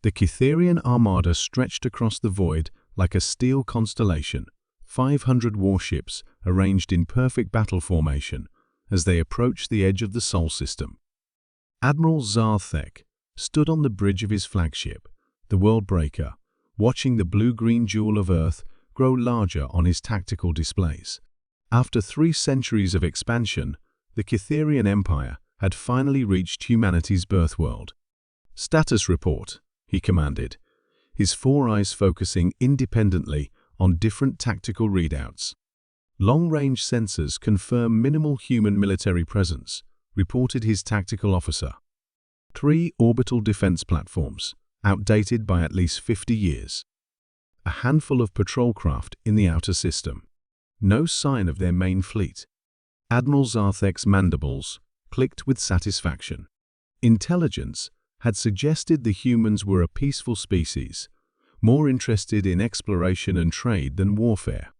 The Cytherian armada stretched across the void like a steel constellation, 500 warships arranged in perfect battle formation as they approached the edge of the Sol system. Admiral Zarthek stood on the bridge of his flagship, the Worldbreaker, watching the blue-green jewel of Earth grow larger on his tactical displays. After 3 centuries of expansion, the Cytherian Empire had finally reached humanity's birthworld. "Status report," he commanded, his 4 eyes focusing independently on different tactical readouts. "Long-range sensors confirm minimal human military presence," reported his tactical officer. 3 orbital defense platforms, outdated by at least 50 years. A handful of patrol craft in the outer system. No sign of their main fleet. Admiral Zarthek's mandibles clicked with satisfaction. Intelligence had suggested the humans were a peaceful species, more interested in exploration and trade than warfare.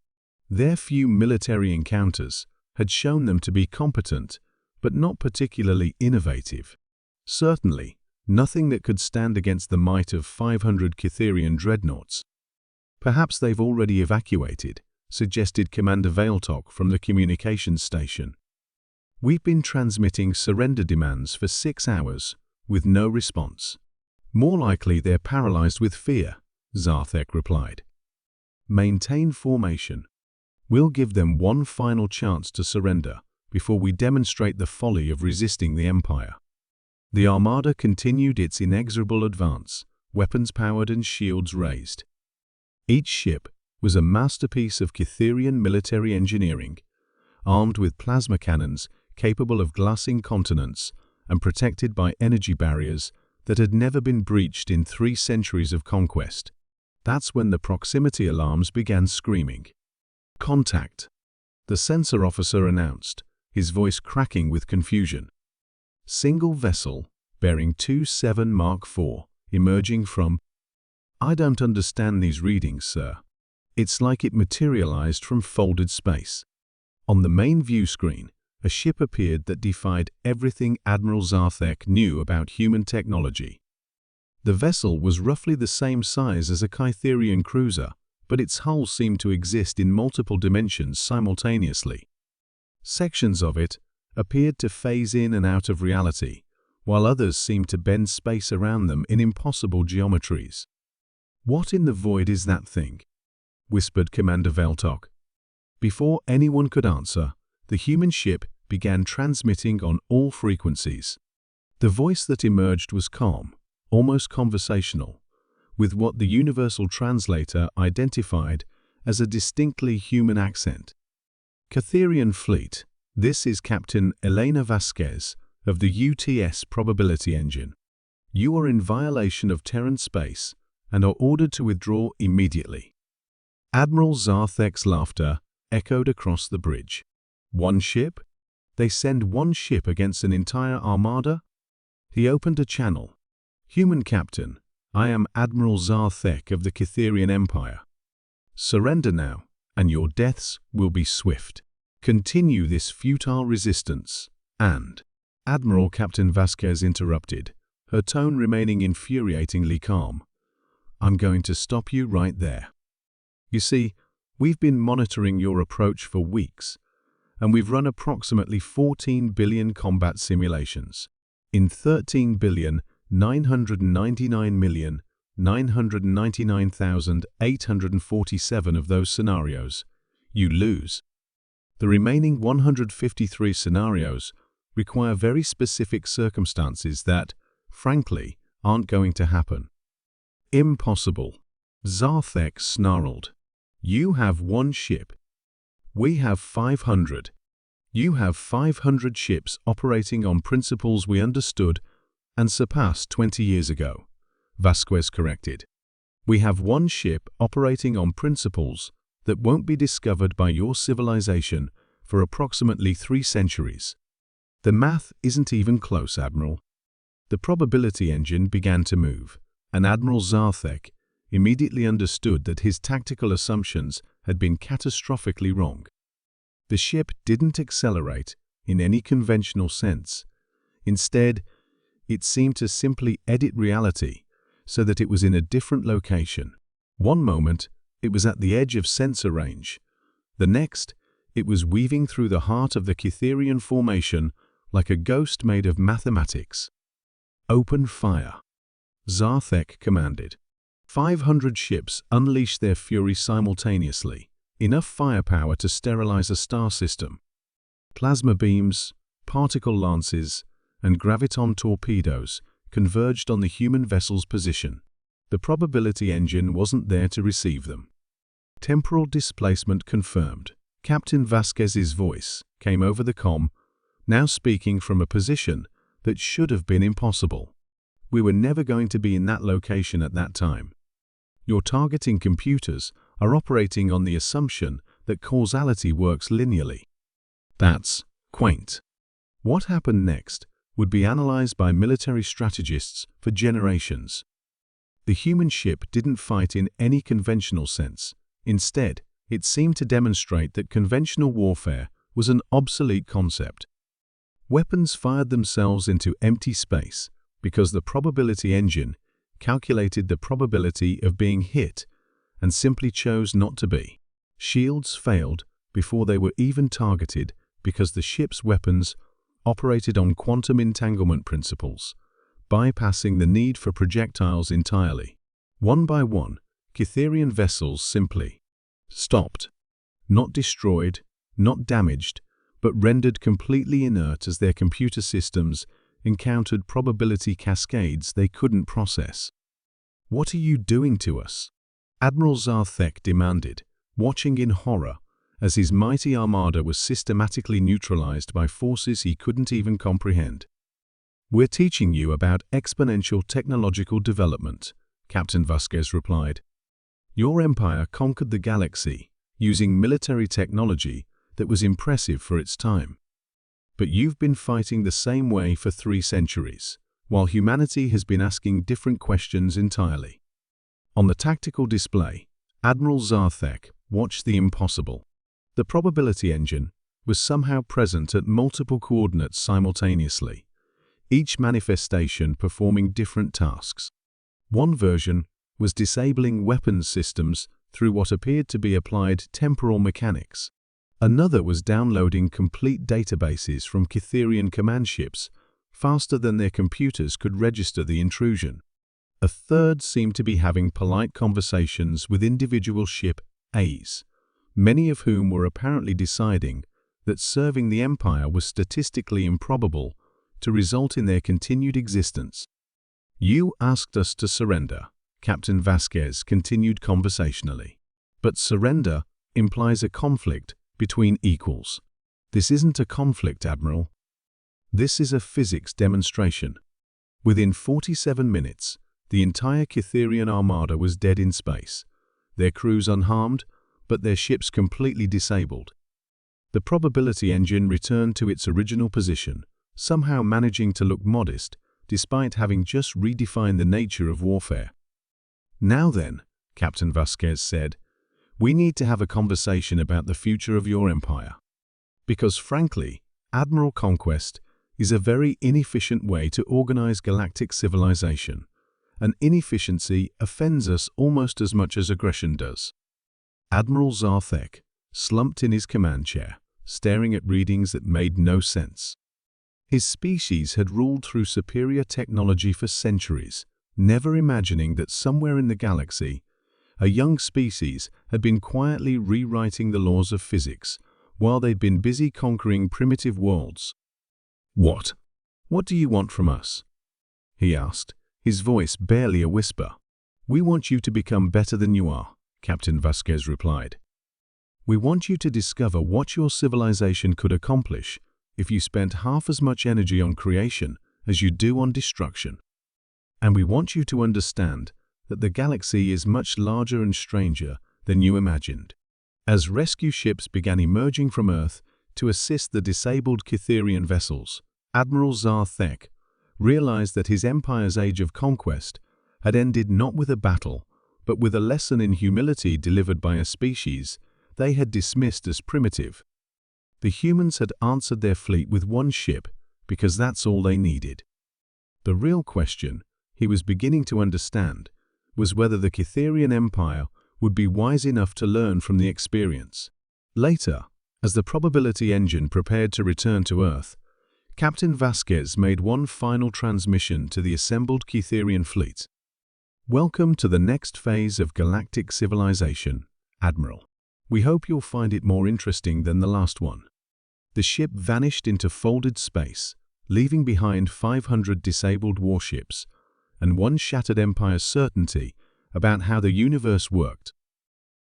Their few military encounters had shown them to be competent, but not particularly innovative. Certainly, nothing that could stand against the might of 500 Cytherian dreadnoughts. "Perhaps they've already evacuated," suggested Commander Veiltok from the communications station. "We've been transmitting surrender demands for 6 hours, with no response." "More likely they're paralyzed with fear," Zarthek replied. "Maintain formation. We'll give them one final chance to surrender before we demonstrate the folly of resisting the Empire." The Armada continued its inexorable advance, weapons powered and shields raised. Each ship was a masterpiece of Cytherian military engineering, armed with plasma cannons capable of glassing continents and protected by energy barriers that had never been breached in 3 centuries of conquest. That's when the proximity alarms began screaming. "Contact," the sensor officer announced, his voice cracking with confusion. Single vessel, bearing 27 Mark IV, emerging from... "I don't understand these readings, sir." It's like it materialized from folded space. On the main view screen, a ship appeared that defied everything Admiral Zarthek knew about human technology. The vessel was roughly the same size as a Cytherian cruiser, but its hull seemed to exist in multiple dimensions simultaneously. Sections of it appeared to phase in and out of reality, while others seemed to bend space around them in impossible geometries. "What in the void is that thing?" whispered Commander Veiltok. Before anyone could answer, the human ship began transmitting on all frequencies. The voice that emerged was calm, almost conversational, with what the universal translator identified as a distinctly human accent. "Cytherian Fleet, this is Captain Elena Vasquez of the UTS Probability Engine. You are in violation of Terran space and are ordered to withdraw immediately." Admiral Zarthek's laughter echoed across the bridge. "One ship? They send one ship against an entire armada?" He opened a channel. "Human Captain, I am Admiral Zarthek of the Cytherian Empire. Surrender now, and your deaths will be swift. Continue this futile resistance, and..." Admiral Captain Vasquez interrupted, her tone remaining infuriatingly calm. "I'm going to stop you right there. You see, we've been monitoring your approach for weeks, and we've run approximately 14 billion combat simulations. In 13,999,999,847 of those scenarios, you lose. The remaining 153 scenarios require very specific circumstances that, frankly, aren't going to happen." "Impossible," Zarthek snarled. "You have one ship. We have 500. You have 500 ships operating on principles we understood and surpassed 20 years ago," Vasquez corrected. "We have one ship operating on principles that won't be discovered by your civilization for approximately 3 centuries. The math isn't even close, Admiral." The probability engine began to move, and Admiral Zarthek immediately understood that his tactical assumptions had been catastrophically wrong. The ship didn't accelerate in any conventional sense. Instead, it seemed to simply edit reality, so that it was in a different location. One moment, it was at the edge of sensor range. The next, it was weaving through the heart of the Cytherian formation like a ghost made of mathematics. "Open fire," Zarthek commanded. 500 ships unleashed their fury simultaneously, enough firepower to sterilize a star system. Plasma beams, particle lances, and graviton torpedoes converged on the human vessel's position. The probability engine wasn't there to receive them. Temporal displacement confirmed. Captain Vasquez's voice came over the comm, now speaking from a position that should have been impossible. "We were never going to be in that location at that time. Your targeting computers are operating on the assumption that causality works linearly. That's quaint." What happened next would be analyzed by military strategists for generations. The human ship didn't fight in any conventional sense. Instead, it seemed to demonstrate that conventional warfare was an obsolete concept. Weapons fired themselves into empty space because the probability engine calculated the probability of being hit and simply chose not to be. Shields failed before they were even targeted because the ship's weapons operated on quantum entanglement principles, bypassing the need for projectiles entirely. One by one, Cytherian vessels simply stopped. Not destroyed, not damaged, but rendered completely inert as their computer systems encountered probability cascades they couldn't process. "What are you doing to us?" Admiral Zarthek demanded, watching in horror as his mighty armada was systematically neutralized by forces he couldn't even comprehend. "We're teaching you about exponential technological development," Captain Vasquez replied. "Your empire conquered the galaxy using military technology that was impressive for its time. But you've been fighting the same way for 3 centuries, while humanity has been asking different questions entirely." On the tactical display, Admiral Zarthek watched the impossible. The probability engine was somehow present at multiple coordinates simultaneously, each manifestation performing different tasks. One version was disabling weapons systems through what appeared to be applied temporal mechanics. Another was downloading complete databases from Cytherian command ships faster than their computers could register the intrusion. A third seemed to be having polite conversations with individual ship A's, many of whom were apparently deciding that serving the Empire was statistically improbable to result in their continued existence. "You asked us to surrender," Captain Vasquez continued conversationally. "But surrender implies a conflict between equals. This isn't a conflict, Admiral. This is a physics demonstration." Within 47 minutes, the entire Cytherian armada was dead in space, their crews unharmed, but their ships completely disabled. The probability engine returned to its original position, somehow managing to look modest, despite having just redefined the nature of warfare. "Now then," Captain Vasquez said, "we need to have a conversation about the future of your empire. Because frankly, Admiral Conquest is a very inefficient way to organize galactic civilization, and inefficiency offends us almost as much as aggression does." Admiral Zarthek slumped in his command chair, staring at readings that made no sense. His species had ruled through superior technology for centuries, never imagining that somewhere in the galaxy, a young species had been quietly rewriting the laws of physics while they'd been busy conquering primitive worlds. "What? What do you want from us?" he asked, his voice barely a whisper. "We want you to become better than you are," Captain Vasquez replied. "We want you to discover what your civilization could accomplish if you spent half as much energy on creation as you do on destruction. And we want you to understand that the galaxy is much larger and stranger than you imagined." As rescue ships began emerging from Earth to assist the disabled Cytherian vessels, Admiral Zarthek realized that his empire's age of conquest had ended not with a battle, but with a lesson in humility delivered by a species they had dismissed as primitive. The humans had answered their fleet with one ship because that's all they needed. The real question he was beginning to understand was whether the Cytherian Empire would be wise enough to learn from the experience. Later, as the probability engine prepared to return to Earth, Captain Vasquez made one final transmission to the assembled Cytherian fleet. "Welcome to the next phase of galactic civilization, Admiral. We hope you'll find it more interesting than the last one." The ship vanished into folded space, leaving behind 500 disabled warships and one shattered empire's certainty about how the universe worked.